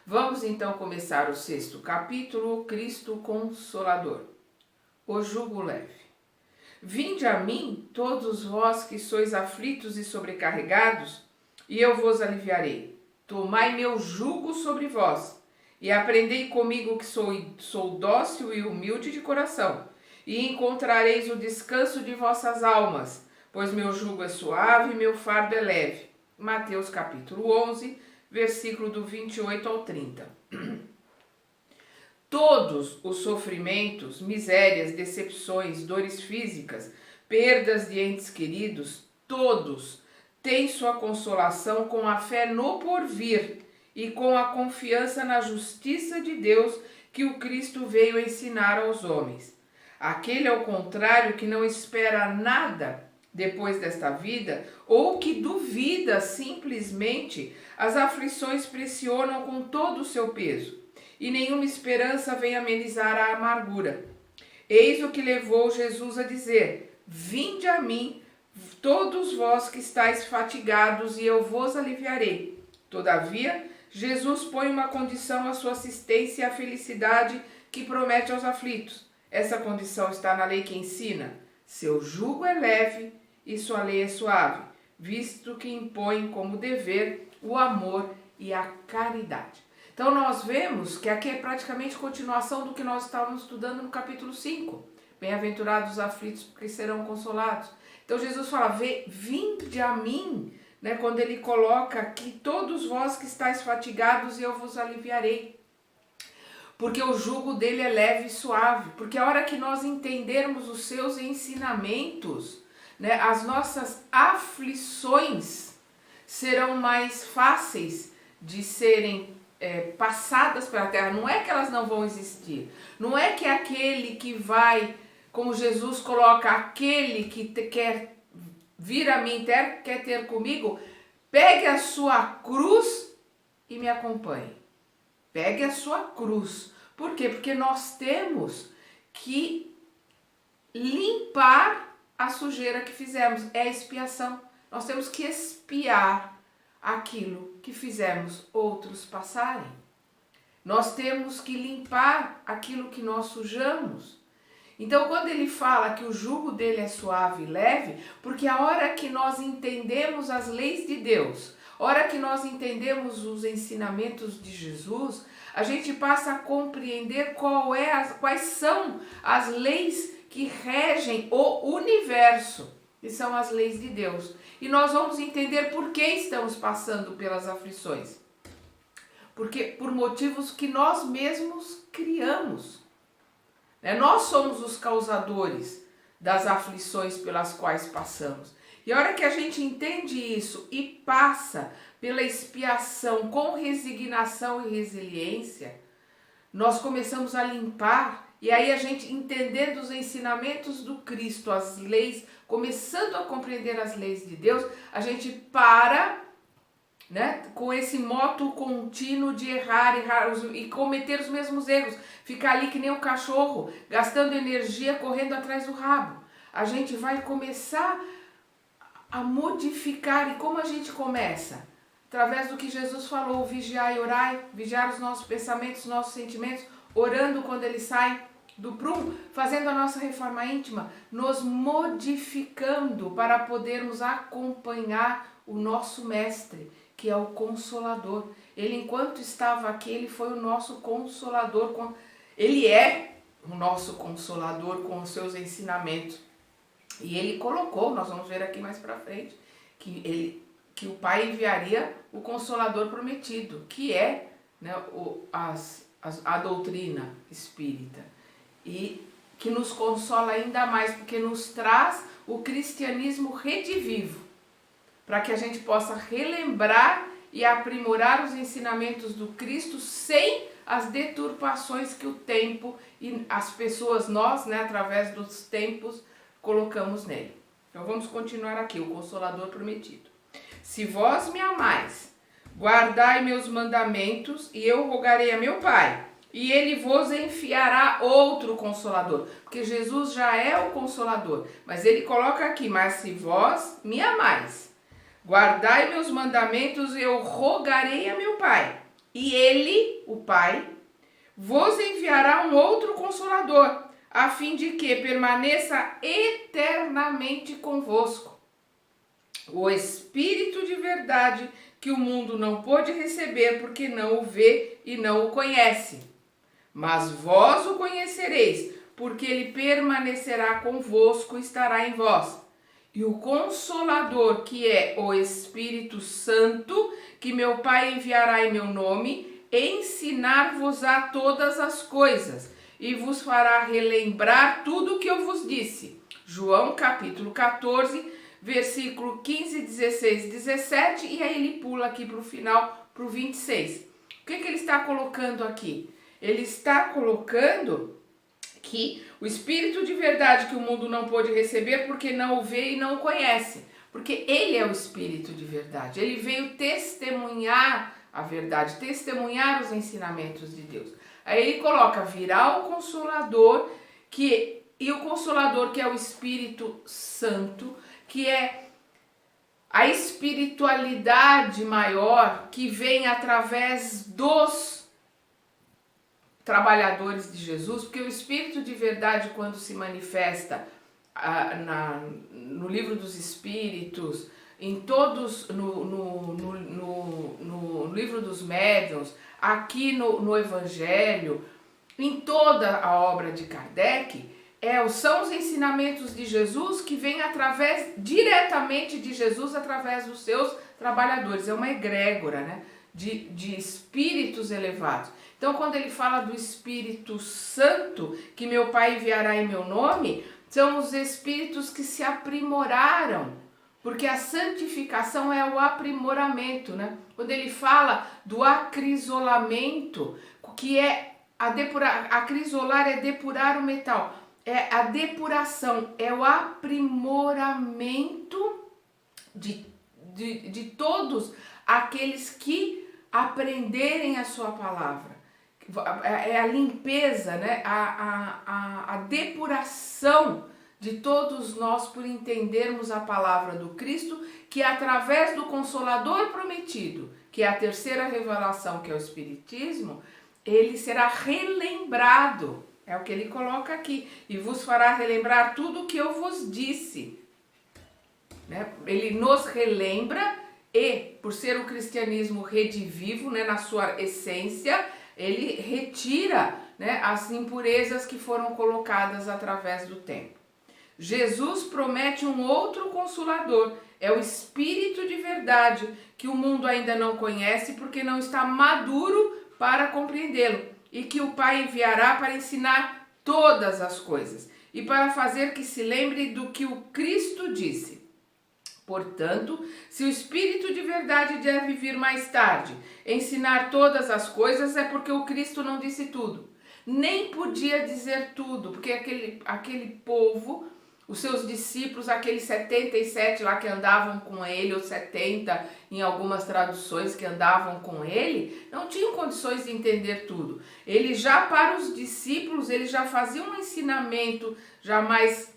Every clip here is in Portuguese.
Vamos então começar o 6º capítulo, Cristo Consolador. O jugo leve. Vinde a mim, todos vós que sois aflitos e sobrecarregados, e eu vos aliviarei. Tomai meu jugo sobre vós, e aprendei comigo que sou dócil e humilde de coração, e encontrareis o descanso de vossas almas, pois meu jugo é suave e meu fardo é leve. Mateus capítulo 11, versículo do 28 ao 30. Todos os sofrimentos, misérias, decepções, dores físicas, perdas de entes queridos, todos têm sua consolação com a fé no porvir e com a confiança na justiça de Deus que o Cristo veio ensinar aos homens. Aquele, ao contrário, que não espera nada depois desta vida, ou que duvida simplesmente, as aflições pressionam com todo o seu peso, e nenhuma esperança vem amenizar a amargura. Eis o que levou Jesus a dizer: vinde a mim, todos vós que estáis fatigados, e eu vos aliviarei. Todavia, Jesus põe uma condição à sua assistência e à felicidade que promete aos aflitos. Essa condição está na lei que ensina: seu jugo é leve e sua lei é suave, visto que impõe como dever o amor e a caridade. Então nós vemos que aqui é praticamente continuação do que nós estávamos estudando no capítulo 5. Bem-aventurados os aflitos, porque serão consolados. Então Jesus fala: vinde a mim, né, quando ele coloca aqui: todos vós que estáis fatigados, e eu vos aliviarei. Porque o jugo dele é leve e suave. Porque a hora que nós entendermos os seus ensinamentos, né, as nossas aflições serão mais fáceis de serem passadas pela terra. Não é que elas não vão existir. Não é que aquele que vai, como Jesus coloca, aquele que quer vir a mim, quer ter comigo, pegue a sua cruz e me acompanhe. Pegue a sua cruz. Por quê? Porque nós temos que limpar a sujeira que fizemos. É a expiação. Nós temos que expiar aquilo que fizemos outros passarem. Nós temos que limpar aquilo que nós sujamos. Então, quando ele fala que o jugo dele é suave e leve, porque a hora que nós entendemos as leis de Deus, a hora que nós entendemos os ensinamentos de Jesus, a gente passa a compreender quais são as leis que regem o universo, que são as leis de Deus. E nós vamos entender por que estamos passando pelas aflições. Porque por motivos que nós mesmos criamos. Nós somos os causadores das aflições pelas quais passamos. E a hora que a gente entende isso e passa pela expiação com resignação e resiliência, nós começamos a limpar. E aí a gente, entendendo os ensinamentos do Cristo, as leis, começando a compreender as leis de Deus, a gente para, né, com esse moto contínuo de errar e cometer os mesmos erros. Ficar ali que nem um cachorro, gastando energia, correndo atrás do rabo. A gente vai começar a modificar. E como a gente começa? Através do que Jesus falou: vigiai e orai, vigiar os nossos pensamentos, os nossos sentimentos, orando quando eles saem do prumo, fazendo a nossa reforma íntima, nos modificando para podermos acompanhar o nosso mestre, que é o Consolador. Ele, enquanto estava aqui, ele foi o nosso Consolador. Ele é o nosso Consolador com os seus ensinamentos. E ele colocou, nós vamos ver aqui mais para frente, que o Pai enviaria o Consolador prometido, que é, né, a doutrina espírita. E que nos consola ainda mais, porque nos traz o cristianismo redivivo, para que a gente possa relembrar e aprimorar os ensinamentos do Cristo sem as deturpações que o tempo e as pessoas, nós, né, através dos tempos, colocamos nele. Então vamos continuar aqui, o Consolador prometido. Se vós me amais, guardai meus mandamentos, e eu rogarei a meu Pai, e ele vos enviará outro Consolador. Porque Jesus já é o Consolador, mas ele coloca aqui: mas se vós me amais, guardai meus mandamentos, eu rogarei a meu Pai, E ele, o Pai, vos enviará um outro Consolador, a fim de que permaneça eternamente convosco. O Espírito de verdade que o mundo não pôde receber, porque não o vê e não o conhece. Mas vós o conhecereis, porque ele permanecerá convosco e estará em vós. E o Consolador, que é o Espírito Santo, que meu Pai enviará em meu nome, ensinar-vos-á todas as coisas, e vos fará relembrar tudo o que eu vos disse. João capítulo 14, versículo 15, 16 e 17, e aí ele pula aqui para o final, para o 26. O que ele está colocando aqui? Ele está colocando que o Espírito de verdade que o mundo não pôde receber porque não o vê e não o conhece. Porque ele é o Espírito de verdade. Ele veio testemunhar a verdade, testemunhar os ensinamentos de Deus. Aí ele coloca, virá o Consolador, e o Consolador que é o Espírito Santo, que é a espiritualidade maior que vem através dos trabalhadores de Jesus, porque o Espírito de verdade, quando se manifesta no livro dos Espíritos, em todos, no livro dos médiuns, aqui no Evangelho, em toda a obra de Kardec, são os ensinamentos de Jesus que vêm diretamente de Jesus através dos seus trabalhadores. É uma egrégora, né, de espíritos elevados. Então, quando ele fala do Espírito Santo, que meu Pai enviará em meu nome, são os espíritos que se aprimoraram, porque a santificação é o aprimoramento, né? Quando ele fala do acrisolamento, que é acrisolar é depurar o metal, é a depuração, é o aprimoramento de todos aqueles que aprenderem a sua palavra. É a limpeza, né? a depuração de todos nós por entendermos a palavra do Cristo, que através do Consolador prometido, que é a terceira revelação, que é o Espiritismo, ele será relembrado. É o que ele coloca aqui. E vos fará relembrar tudo o que eu vos disse. Né? Ele nos relembra e, por ser o cristianismo redivivo, né, na sua essência, ele retira, né, as impurezas que foram colocadas através do tempo. Jesus promete um outro Consolador, é o Espírito de verdade, que o mundo ainda não conhece porque não está maduro para compreendê-lo, e que o Pai enviará para ensinar todas as coisas, e para fazer que se lembre do que o Cristo disse. Portanto, se o Espírito de verdade deve vir mais tarde, ensinar todas as coisas, é porque o Cristo não disse tudo. Nem podia dizer tudo, porque aquele povo, os seus discípulos, aqueles 77 lá que andavam com ele, ou 70 em algumas traduções que andavam com ele, não tinham condições de entender tudo. Ele já, para os discípulos, ele já fazia um ensinamento já mais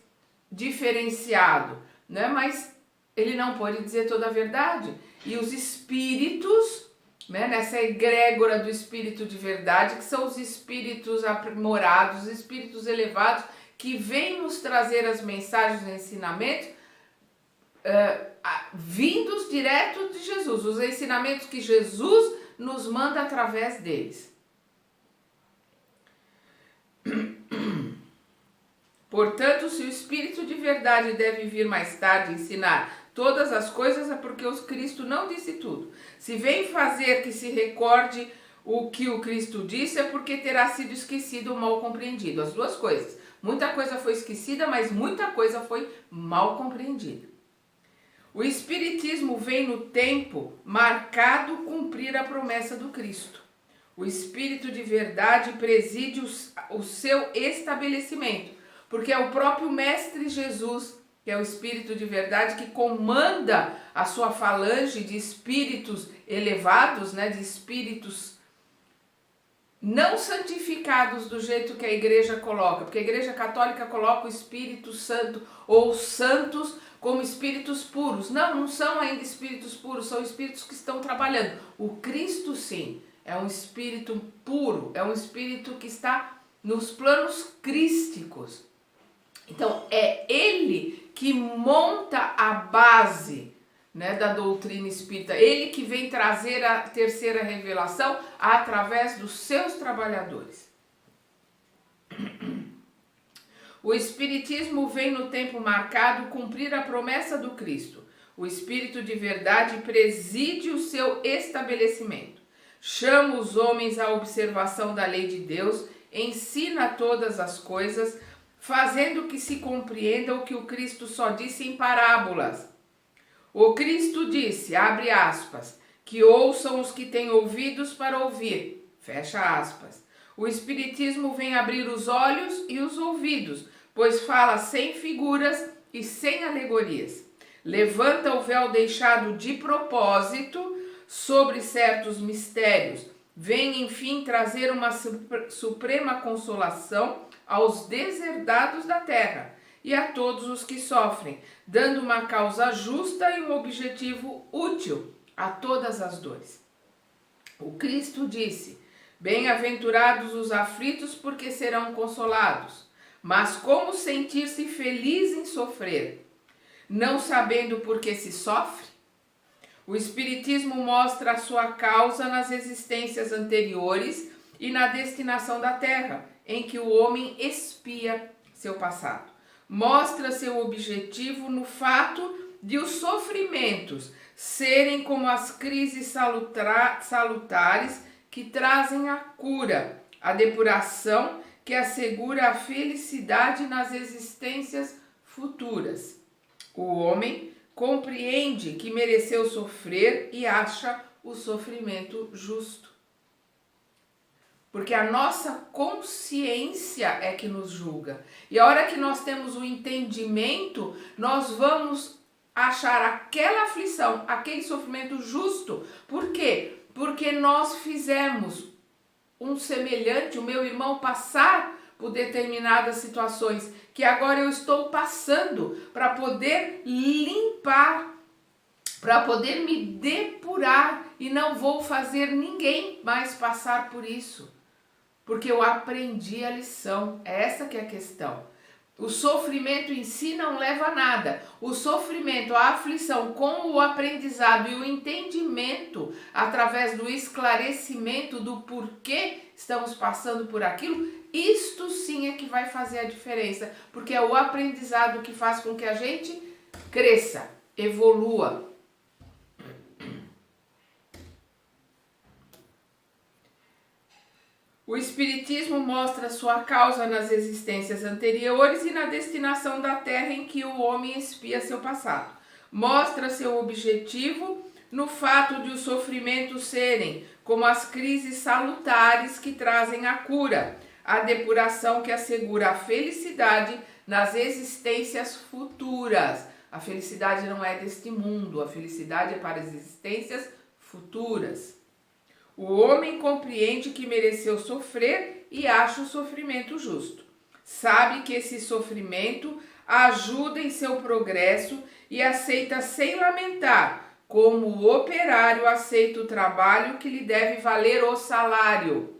diferenciado, né? Mas ele não pode dizer toda a verdade. E os espíritos, né, nessa egrégora do Espírito de verdade, que são os espíritos aprimorados, os espíritos elevados, que vêm nos trazer as mensagens e ensinamentos vindos direto de Jesus, os ensinamentos que Jesus nos manda através deles. Portanto, se o Espírito de verdade deve vir mais tarde ensinar todas as coisas, é porque o Cristo não disse tudo. Se vem fazer que se recorde o que o Cristo disse, é porque terá sido esquecido ou mal compreendido. As duas coisas. Muita coisa foi esquecida, mas muita coisa foi mal compreendida. O Espiritismo vem no tempo marcado cumprir a promessa do Cristo. O Espírito de verdade preside o seu estabelecimento, porque é o próprio Mestre Jesus, que é o Espírito de verdade, que comanda a sua falange de espíritos elevados, né, de espíritos não santificados do jeito que a igreja coloca, porque a igreja católica coloca o Espírito Santo ou santos como espíritos puros. Não são ainda espíritos puros, são espíritos que estão trabalhando. O Cristo sim, é um espírito puro, é um espírito que está nos planos crísticos. Então, é ele que monta a base, né, da doutrina espírita, ele que vem trazer a terceira revelação através dos seus trabalhadores. O Espiritismo vem no tempo marcado cumprir a promessa do Cristo. O Espírito de verdade preside o seu estabelecimento. Chama os homens à observação da lei de Deus, ensina todas as coisas, fazendo que se compreenda o que o Cristo só disse em parábolas. O Cristo disse, abre aspas, que ouçam os que têm ouvidos para ouvir, fecha aspas. O Espiritismo vem abrir os olhos e os ouvidos, pois fala sem figuras e sem alegorias. Levanta o véu deixado de propósito sobre certos mistérios. Vem, enfim, trazer uma suprema consolação aos deserdados da terra e a todos os que sofrem, dando uma causa justa e um objetivo útil a todas as dores. O Cristo disse, bem-aventurados os aflitos, porque serão consolados. Mas como sentir-se feliz em sofrer, não sabendo por que se sofre? O Espiritismo mostra a sua causa nas existências anteriores e na destinação da Terra, em que o homem expia seu passado. Mostra seu objetivo no fato de os sofrimentos serem como as crises salutares que trazem a cura, a depuração que assegura a felicidade nas existências futuras. O homem compreende que mereceu sofrer e acha o sofrimento justo. Porque a nossa consciência é que nos julga. E a hora que nós temos o entendimento, nós vamos achar aquela aflição, aquele sofrimento justo. Por quê? Porque nós fizemos um semelhante, o meu irmão passar por determinadas situações que agora eu estou passando para poder limpar, para poder me depurar e não vou fazer ninguém mais passar por isso, porque eu aprendi a lição. É essa que é a questão. O sofrimento em si não leva a nada. O sofrimento, a aflição com o aprendizado e o entendimento através do esclarecimento do porquê estamos passando por aquilo, isto sim é que vai fazer a diferença, porque é o aprendizado que faz com que a gente cresça, evolua. O Espiritismo mostra sua causa nas existências anteriores e na destinação da Terra em que o homem expia seu passado. Mostra seu objetivo no fato de os sofrimentos serem como as crises salutares que trazem a cura, a depuração que assegura a felicidade nas existências futuras. A felicidade não é deste mundo, a felicidade é para as existências futuras. O homem compreende que mereceu sofrer e acha o sofrimento justo. Sabe que esse sofrimento ajuda em seu progresso e aceita sem lamentar, como o operário aceita o trabalho que lhe deve valer o salário.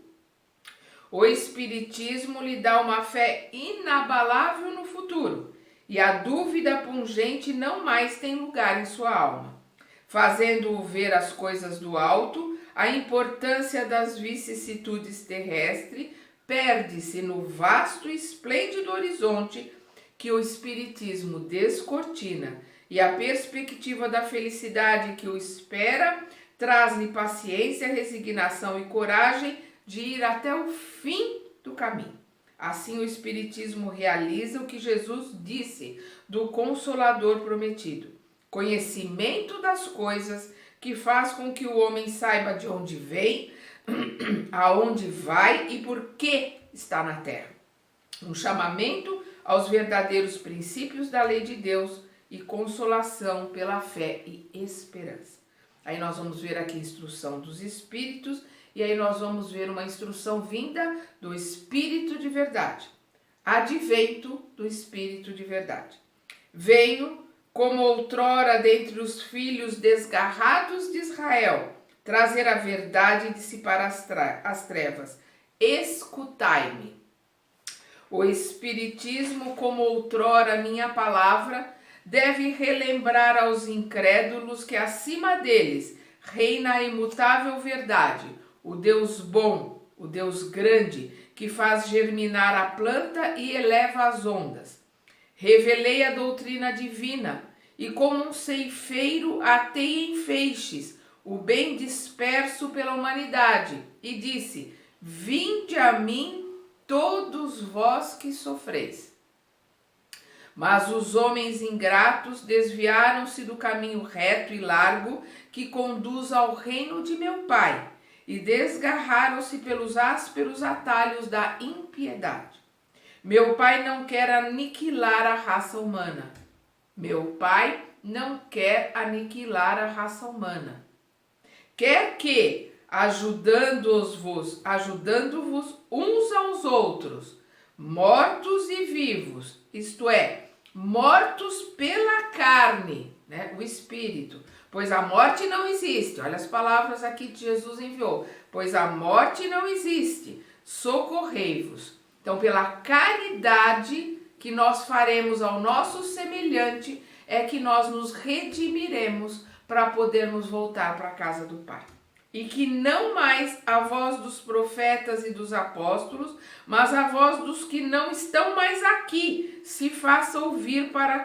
O Espiritismo lhe dá uma fé inabalável no futuro e a dúvida pungente não mais tem lugar em sua alma, fazendo-o ver as coisas do alto. A importância das vicissitudes terrestres perde-se no vasto e esplêndido horizonte que o Espiritismo descortina, e a perspectiva da felicidade que o espera traz-lhe paciência, resignação e coragem de ir até o fim do caminho. Assim, o Espiritismo realiza o que Jesus disse do Consolador prometido: conhecimento das coisas que faz com que o homem saiba de onde vem, aonde vai e por que está na terra. Um chamamento aos verdadeiros princípios da lei de Deus e consolação pela fé e esperança. Aí nós vamos ver aqui a instrução dos Espíritos e aí nós vamos ver uma instrução vinda do Espírito de verdade. Advento do Espírito de verdade. Veio como outrora dentre os filhos desgarrados de Israel, trazer a verdade e dissipar as trevas. Escutai-me. O Espiritismo, como outrora minha palavra, deve relembrar aos incrédulos que acima deles reina a imutável verdade, o Deus bom, o Deus grande, que faz germinar a planta e eleva as ondas. Revelei a doutrina divina, e como um ceifeiro atei em feixes o bem disperso pela humanidade, e disse: vinde a mim todos vós que sofreis. Mas os homens ingratos desviaram-se do caminho reto e largo que conduz ao reino de meu Pai, e desgarraram-se pelos ásperos atalhos da impiedade. Meu Pai não quer aniquilar a raça humana. Meu Pai não quer aniquilar a raça humana. Quer que, ajudando-vos uns aos outros, mortos e vivos, isto é, mortos pela carne, né, o espírito, pois a morte não existe. Olha as palavras aqui que Jesus enviou. Pois a morte não existe, socorrei-vos. Então, pela caridade que nós faremos ao nosso semelhante, é que nós nos redimiremos para podermos voltar para a casa do Pai. E que não mais a voz dos profetas e dos apóstolos, mas a voz dos que não estão mais aqui, se faça ouvir para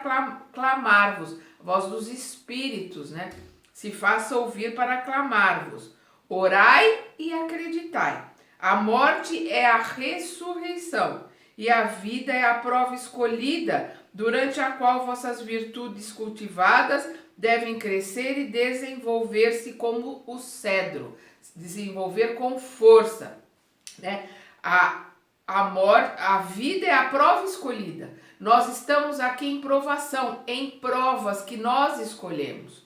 clamar-vos. A voz dos espíritos, né? Se faça ouvir para clamar-vos. Orai e acreditai. A morte é a ressurreição, e a vida é a prova escolhida, durante a qual vossas virtudes cultivadas devem crescer e desenvolver-se como o cedro, desenvolver com força, né? A vida é a prova escolhida. Nós estamos aqui em provação, em provas que nós escolhemos.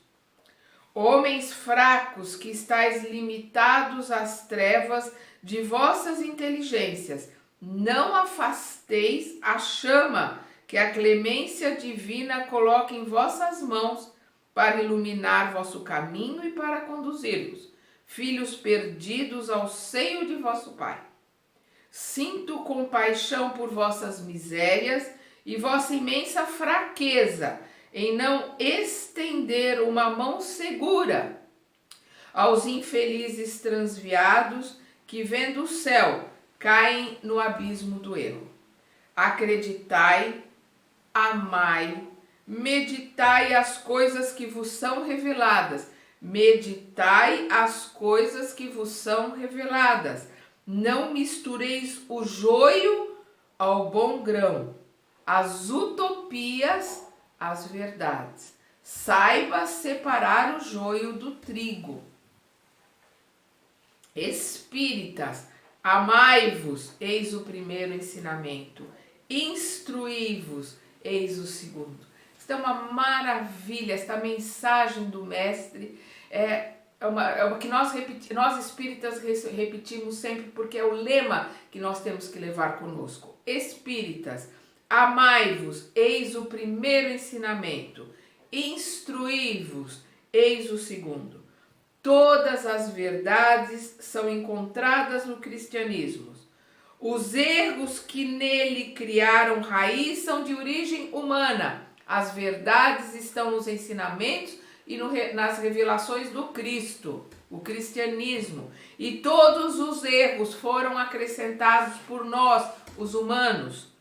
Homens fracos, que estáis limitados às trevas de vossas inteligências, não afasteis a chama que a clemência divina coloca em vossas mãos para iluminar vosso caminho e para conduzir-vos, filhos perdidos, ao seio de vosso Pai. Sinto compaixão por vossas misérias e vossa imensa fraqueza em não estender uma mão segura aos infelizes transviados que, vendo o céu, caem no abismo do erro. Acreditai, amai, meditai as coisas que vos são reveladas. Meditai as coisas que vos são reveladas. Não mistureis o joio ao bom grão, as utopias às verdades. Saiba separar o joio do trigo. Espíritas, amai-vos, eis o primeiro ensinamento. Instruí-vos, eis o segundo. Isso é uma maravilha, esta mensagem do Mestre é o que nós espíritas repetimos sempre, porque é o lema que nós temos que levar conosco. Espíritas, amai-vos, eis o primeiro ensinamento. Instruí-vos, eis o segundo. Todas as verdades são encontradas no cristianismo. Os erros que nele criaram raiz são de origem humana. As verdades estão nos ensinamentos e nas revelações do Cristo, o cristianismo. E todos os erros foram acrescentados por nós, os humanos.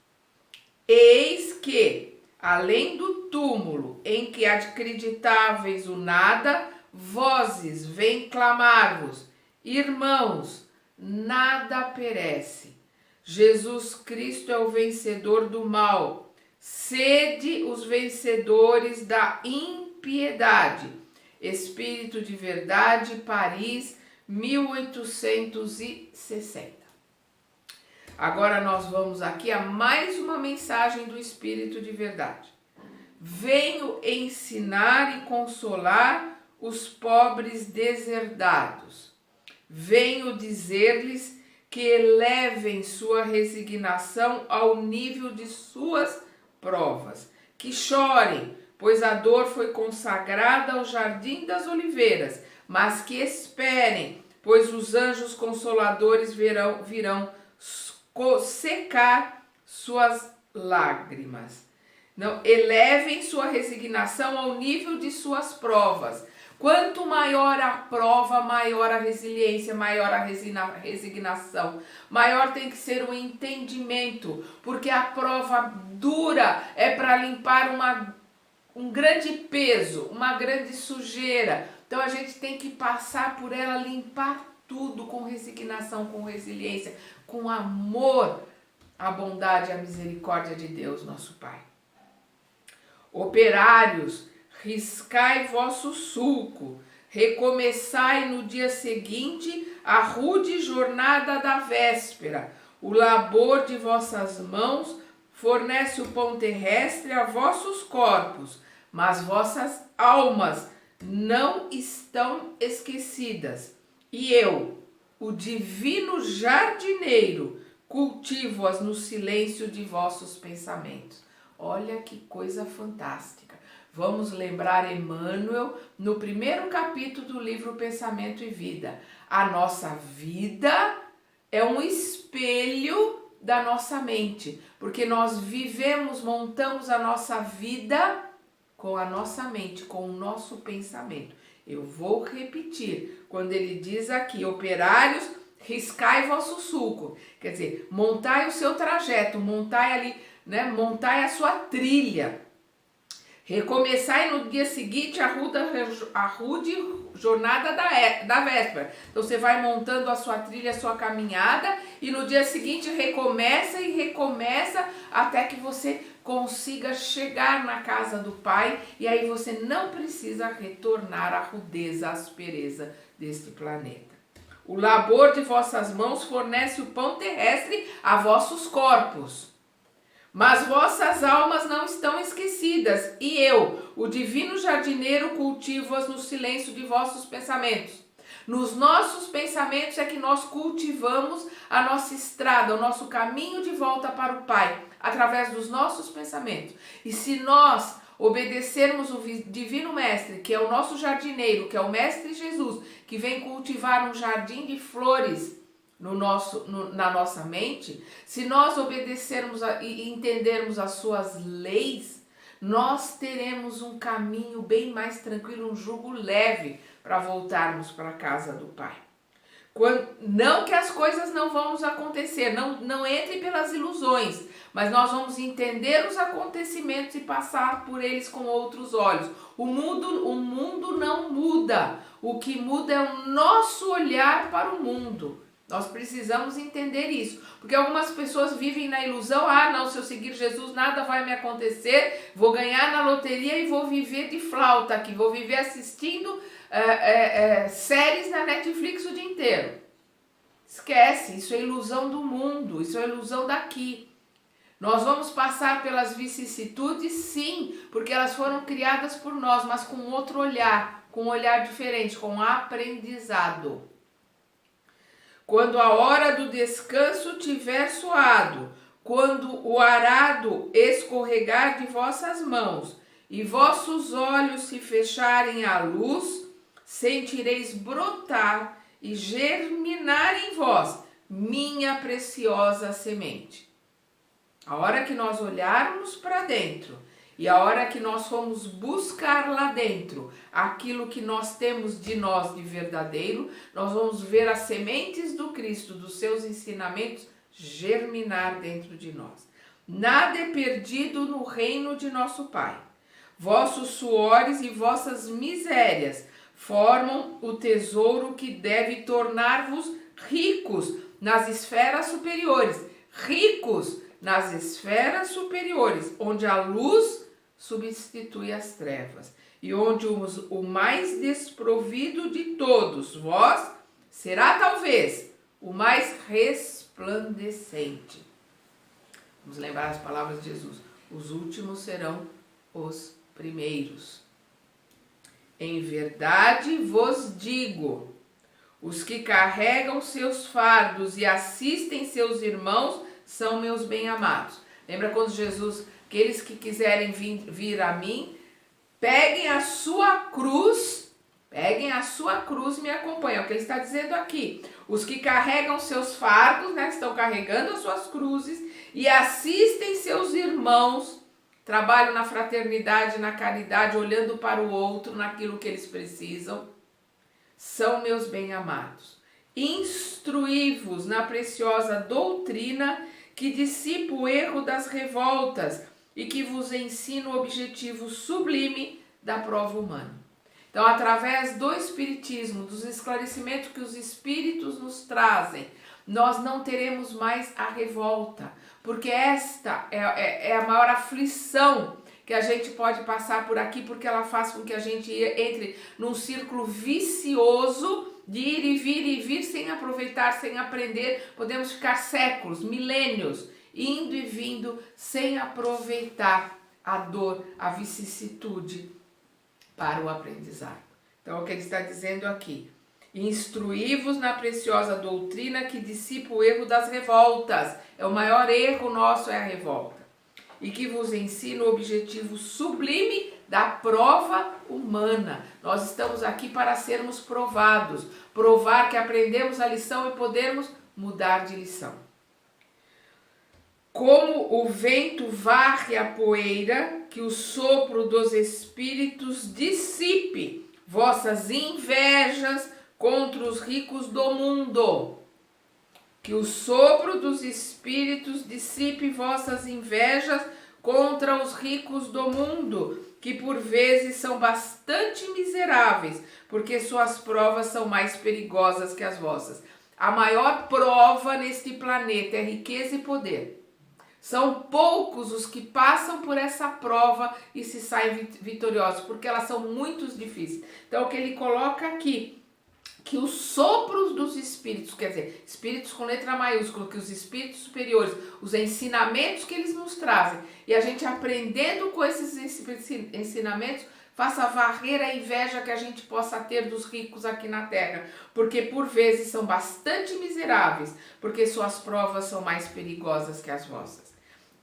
Eis que, além do túmulo em que acreditáveis o nada, vozes vêm clamar-vos: irmãos, nada perece. Jesus Cristo é o vencedor do mal. Sede os vencedores da impiedade. Espírito de Verdade, Paris, 1860. Agora nós vamos aqui a mais uma mensagem do Espírito de Verdade. Venho ensinar e consolar os pobres deserdados. Venho dizer-lhes que elevem sua resignação ao nível de suas provas, que chorem, pois a dor foi consagrada ao jardim das oliveiras, mas que esperem, pois os anjos consoladores virão secar suas lágrimas. Não, elevem sua resignação ao nível de suas provas. Quanto maior a prova, maior a resiliência, maior a resignação. Maior tem que ser o entendimento, porque a prova dura é para limpar um grande peso, uma grande sujeira. Então a gente tem que passar por ela, limpar tudo com resignação, com resiliência, com amor, a bondade e a misericórdia de Deus, nosso Pai. Operários, riscai vosso sulco, recomeçai no dia seguinte a rude jornada da véspera. O labor de vossas mãos fornece o pão terrestre a vossos corpos, mas vossas almas não estão esquecidas. E eu, o divino jardineiro, cultivo-as no silêncio de vossos pensamentos. Olha que coisa fantástica. Vamos lembrar Emmanuel no primeiro capítulo do livro Pensamento e Vida. A nossa vida é um espelho da nossa mente, porque nós vivemos, montamos a nossa vida com a nossa mente, com o nosso pensamento. Eu vou repetir, quando ele diz aqui, operários, riscai vosso sulco, quer dizer, montai o seu trajeto, montai ali, né, montai a sua trilha. Recomeçai no dia seguinte a rude jornada da véspera. Então você vai montando a sua trilha, a sua caminhada, e no dia seguinte recomeça e recomeça até que você consiga chegar na casa do Pai, e aí você não precisa retornar à rudeza, à aspereza deste planeta. O labor de vossas mãos fornece o pão terrestre a vossos corpos, mas vossas almas não estão esquecidas, e eu, o divino jardineiro, cultivo-as no silêncio de vossos pensamentos. Nos nossos pensamentos é que nós cultivamos a nossa estrada, o nosso caminho de volta para o Pai, através dos nossos pensamentos. E se nós obedecermos o Divino Mestre, que é o nosso jardineiro, que é o Mestre Jesus, que vem cultivar um jardim de flores na nossa mente, se nós obedecermos e entendermos as suas leis, nós teremos um caminho bem mais tranquilo, um jugo leve para voltarmos para a casa do Pai. Não que as coisas não vão nos acontecer, não entre pelas ilusões, mas nós vamos entender os acontecimentos e passar por eles com outros olhos. O mundo não muda, o que muda é o nosso olhar para o mundo. Nós precisamos entender isso, porque algumas pessoas vivem na ilusão, não, se eu seguir Jesus nada vai me acontecer, vou ganhar na loteria e vou viver de flauta aqui, vou viver assistindo séries na Netflix o dia inteiro. Esquece, isso é ilusão do mundo, isso é ilusão daqui. Nós vamos passar pelas vicissitudes, sim, porque elas foram criadas por nós, mas com outro olhar, com um olhar diferente, com aprendizado. Quando a hora do descanso tiver soado, quando o arado escorregar de vossas mãos e vossos olhos se fecharem à luz, sentireis brotar e germinar em vós minha preciosa semente. A hora que nós olharmos para dentro e a hora que nós formos buscar lá dentro aquilo que nós temos de nós de verdadeiro, nós vamos ver as sementes do Cristo, dos seus ensinamentos, germinar dentro de nós. Nada é perdido no reino de nosso Pai. Vossos suores e vossas misérias formam o tesouro que deve tornar-vos ricos nas esferas superiores. Ricos nas esferas superiores, onde a luz substitui as trevas, e onde o mais desprovido de todos vós será talvez o mais resplandecente. Vamos lembrar as palavras de Jesus: os últimos serão os primeiros. Em verdade vos digo, os que carregam seus fardos e assistem seus irmãos são meus bem-amados. Lembra quando Jesus, aqueles que quiserem vir a mim, peguem a sua cruz Peguem a sua cruz e me acompanhem. É o que ele está dizendo aqui. Os que carregam seus fardos, né, estão carregando as suas cruzes e assistem seus irmãos, trabalham na fraternidade, na caridade, olhando para o outro, naquilo que eles precisam, são meus bem-amados. Instruí-vos na preciosa doutrina que dissipa o erro das revoltas e que vos ensina o objetivo sublime da prova humana. Então, através do Espiritismo, dos esclarecimentos que os Espíritos nos trazem, nós não teremos mais a revolta, porque esta é a maior aflição que a gente pode passar por aqui, porque ela faz com que a gente entre num círculo vicioso de ir e vir sem aproveitar, sem aprender. Podemos ficar séculos, milênios, indo e vindo sem aproveitar a dor, a vicissitude para o aprendizado. Então, é o que ele está dizendo aqui. Instruí-vos na preciosa doutrina que dissipa o erro das revoltas. É o maior erro nosso, é a revolta. E que vos ensina o objetivo sublime da prova humana. Nós estamos aqui para sermos provados. Provar que aprendemos a lição e podermos mudar de lição. Como o vento varre a poeira, que o sopro dos espíritos dissipe vossas invejas contra os ricos do mundo. Que o sopro dos espíritos dissipe vossas invejas contra os ricos do mundo, que por vezes são bastante miseráveis, porque suas provas são mais perigosas que as vossas. A maior prova neste planeta é riqueza e poder. São poucos os que passam por essa prova e se saem vitoriosos, porque elas são muito difíceis. Então, o que ele coloca aqui, que os sopros dos espíritos, quer dizer, espíritos com letra maiúscula, que os espíritos superiores, os ensinamentos que eles nos trazem, e a gente aprendendo com esses ensinamentos, faça varrer a inveja que a gente possa ter dos ricos aqui na terra, porque por vezes são bastante miseráveis, porque suas provas são mais perigosas que as vossas.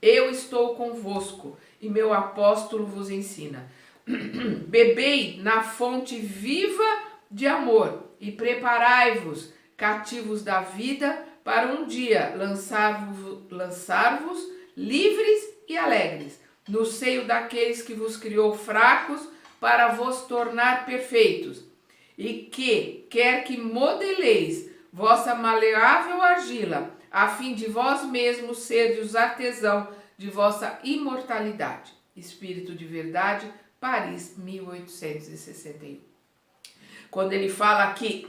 Eu estou convosco e meu apóstolo vos ensina. Bebei na fonte viva de amor e preparai-vos, cativos da vida, para um dia lançar-vos livres e alegres no seio daqueles que vos criou fracos para vos tornar perfeitos, e que quer que modeleis vossa maleável argila, a fim de vós mesmos serdes artesão de vossa imortalidade. Espírito de Verdade, Paris, 1861. Quando ele fala aqui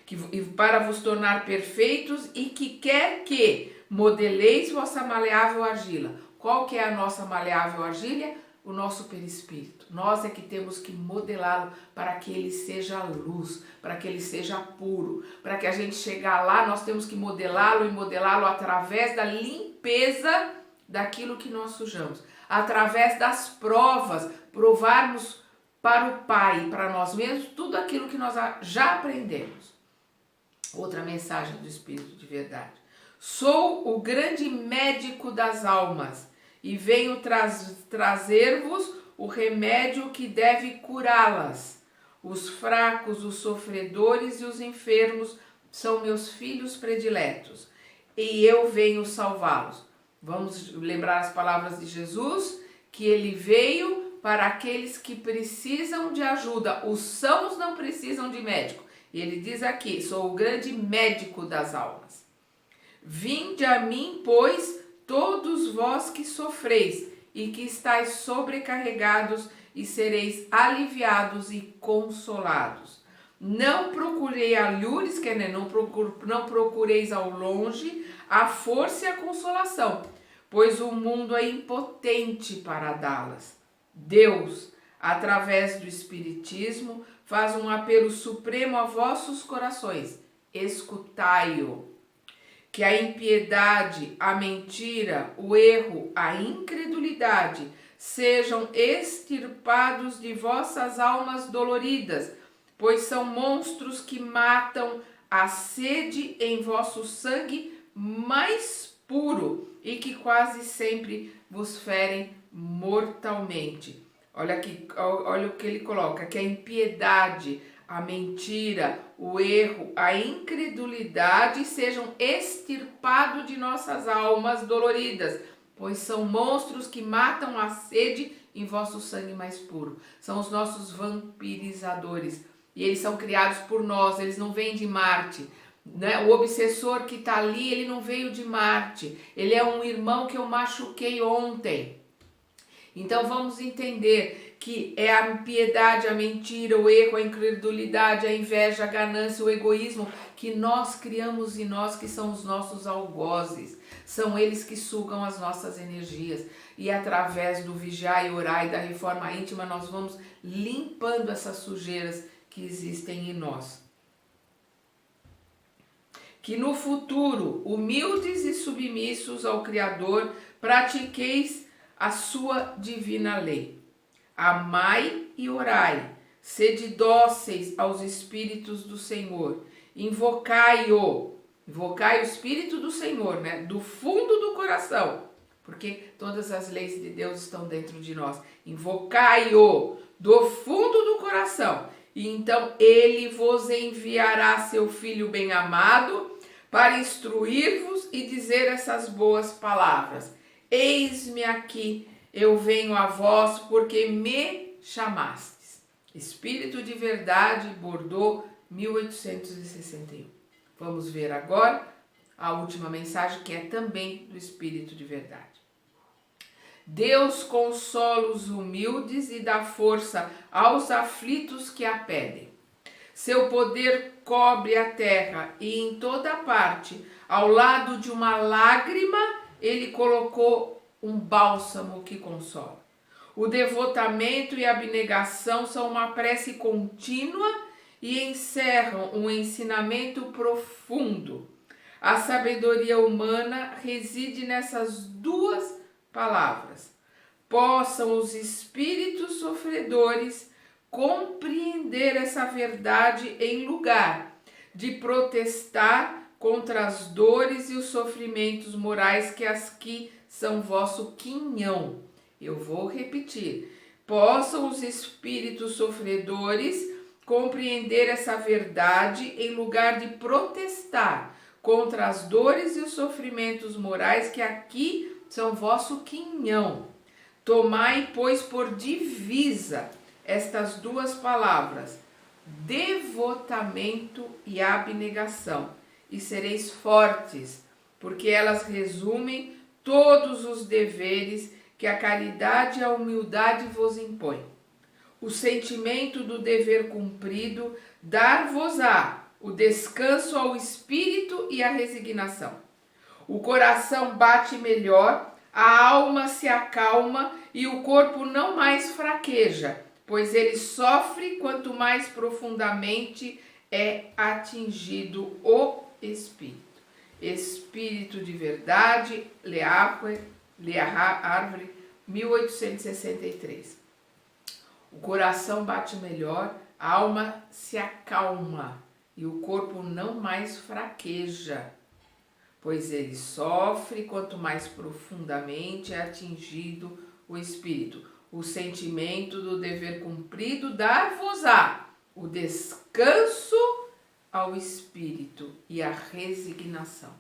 que para vos tornar perfeitos e que quer que modeleis vossa maleável argila. Qual que é a nossa maleável argila? O nosso perispírito. Nós é que temos que modelá-lo para que ele seja luz, para que ele seja puro. Para que a gente chegar lá, nós temos que modelá-lo e modelá-lo através da limpeza daquilo que nós sujamos. Através das provas, provarmos para o Pai, para nós mesmos, tudo aquilo que nós já aprendemos. Outra mensagem do Espírito de Verdade. Sou o grande médico das almas e venho trazer-vos o remédio que deve curá-las. Os fracos, os sofredores e os enfermos são meus filhos prediletos e eu venho salvá-los. Vamos lembrar as palavras de Jesus, que ele veio para aqueles que precisam de ajuda. Os sãos não precisam de médico. E ele diz aqui, sou o grande médico das almas. Vinde a mim, pois, todos vós que sofreis e que estáis sobrecarregados e sereis aliviados e consolados. Não procurei alhures, que não procureis ao longe a força e a consolação, pois o mundo é impotente para dá-las. Deus, através do Espiritismo, faz um apelo supremo a vossos corações. Escutai-o. Que a impiedade, a mentira, o erro, a incredulidade sejam extirpados de vossas almas doloridas, pois são monstros que matam a sede em vosso sangue mais puro e que quase sempre vos ferem mortalmente. Olha aqui, olha o que ele coloca, que a impiedade, a mentira, o erro, a incredulidade sejam extirpados de nossas almas doloridas, pois são monstros que matam a sede em vosso sangue mais puro. São os nossos vampirizadores. E eles são criados por nós, eles não vêm de Marte. Né? O obsessor que está ali, ele não veio de Marte. Ele é um irmão que eu machuquei ontem. Então vamos entender que é a impiedade, a mentira, o erro, a incredulidade, a inveja, a ganância, o egoísmo que nós criamos em nós, que são os nossos algozes. São eles que sugam as nossas energias. E através do vigiar e orar e da reforma íntima, nós vamos limpando essas sujeiras que existem em nós. Que no futuro, humildes e submissos ao Criador, pratiqueis a sua divina lei. Amai e orai, sede dóceis aos Espíritos do Senhor, invocai-o Espírito do Senhor, né? Do fundo do coração, porque todas as leis de Deus estão dentro de nós. Invocai-o do fundo do coração, e então ele vos enviará seu Filho bem-amado para instruir-vos e dizer essas boas palavras. Eis-me aqui, eu venho a vós porque me chamastes. Espírito de Verdade, Bordeaux, 1861. Vamos ver agora a última mensagem, que é também do Espírito de Verdade. Deus consola os humildes e dá força aos aflitos que a pedem. Seu poder cobre a terra e em toda parte, ao lado de uma lágrima, ele colocou um bálsamo que consola. O devotamento e a abnegação são uma prece contínua e encerram um ensinamento profundo. A sabedoria humana reside nessas duas palavras. Possam os espíritos sofredores compreender essa verdade em lugar de protestar contra as dores e os sofrimentos morais que aqui são vosso quinhão. Eu vou repetir. Possam os espíritos sofredores compreender essa verdade em lugar de protestar contra as dores e os sofrimentos morais que aqui são vosso quinhão. Tomai, pois, por divisa estas duas palavras, devotamento e abnegação, e sereis fortes, porque elas resumem todos os deveres que a caridade e a humildade vos impõem. O sentimento do dever cumprido dar-vos-á o descanso ao espírito e a resignação. O coração bate melhor, a alma se acalma e o corpo não mais fraqueja, pois ele sofre quanto mais profundamente é atingido o espírito. Espírito de Verdade, Le Havre, 1863. O coração bate melhor, a alma se acalma e o corpo não mais fraqueja, pois ele sofre quanto mais profundamente é atingido o espírito. O sentimento do dever cumprido dar-vos-á o descanso ao espírito e a resignação.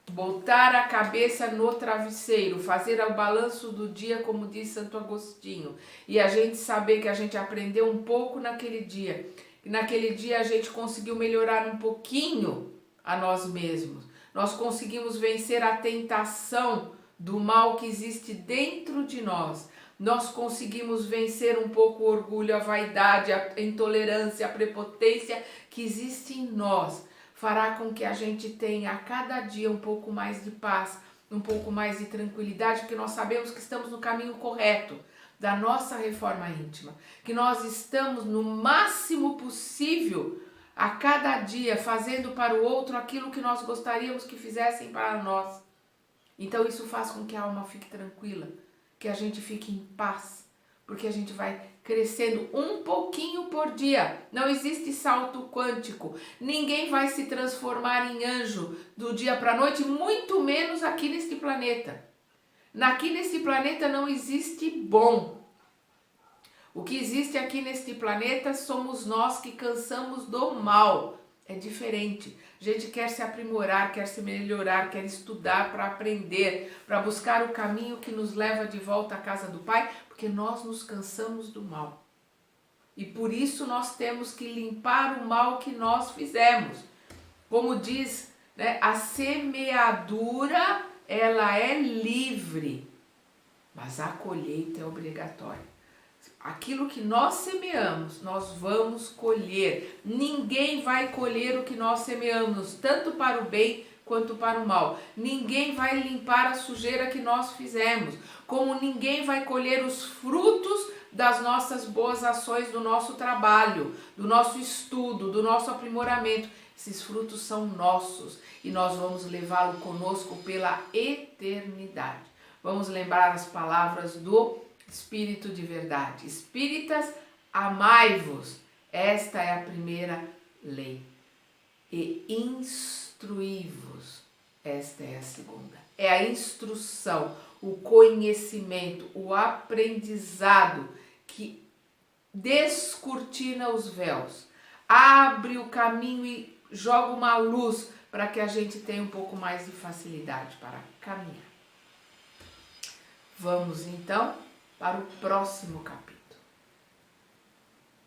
Botar a cabeça no travesseiro, fazer o balanço do dia, como diz Santo Agostinho, e a gente saber que a gente aprendeu um pouco naquele dia, e naquele dia a gente conseguiu melhorar um pouquinho a nós mesmos. Nós conseguimos vencer a tentação do mal que existe dentro de nós. Nós conseguimos vencer um pouco o orgulho, a vaidade, a intolerância, a prepotência que existe em nós. Fará com que a gente tenha a cada dia um pouco mais de paz, um pouco mais de tranquilidade, porque nós sabemos que estamos no caminho correto da nossa reforma íntima, que nós estamos no máximo possível a cada dia fazendo para o outro aquilo que nós gostaríamos que fizessem para nós. Então isso faz com que a alma fique tranquila, que a gente fique em paz, porque a gente vai crescendo um pouquinho por dia. Não existe salto quântico. Ninguém vai se transformar em anjo do dia para a noite, muito menos aqui neste planeta. Aqui nesse planeta não existe bom. O que existe aqui neste planeta somos nós que cansamos do mal. É diferente. A gente quer se aprimorar, quer se melhorar, quer estudar para aprender, para buscar o caminho que nos leva de volta à casa do Pai, porque nós nos cansamos do mal. E por isso nós temos que limpar o mal que nós fizemos. Como diz, né, a semeadura, ela é livre, mas a colheita é obrigatória. Aquilo que nós semeamos, nós vamos colher. Ninguém vai colher o que nós semeamos, tanto para o bem quanto para o mal. Ninguém vai limpar a sujeira que nós fizemos, como ninguém vai colher os frutos das nossas boas ações, do nosso trabalho, do nosso estudo, do nosso aprimoramento. Esses frutos são nossos e nós vamos levá-lo conosco pela eternidade. Vamos lembrar as palavras do Espírito de verdade. Espíritas, amai-vos. Esta é a primeira lei. E instruí-vos. Esta é a segunda. É a instrução, o conhecimento, o aprendizado que descortina os véus, abre o caminho e joga uma luz para que a gente tenha um pouco mais de facilidade para caminhar. Vamos então para o próximo capítulo.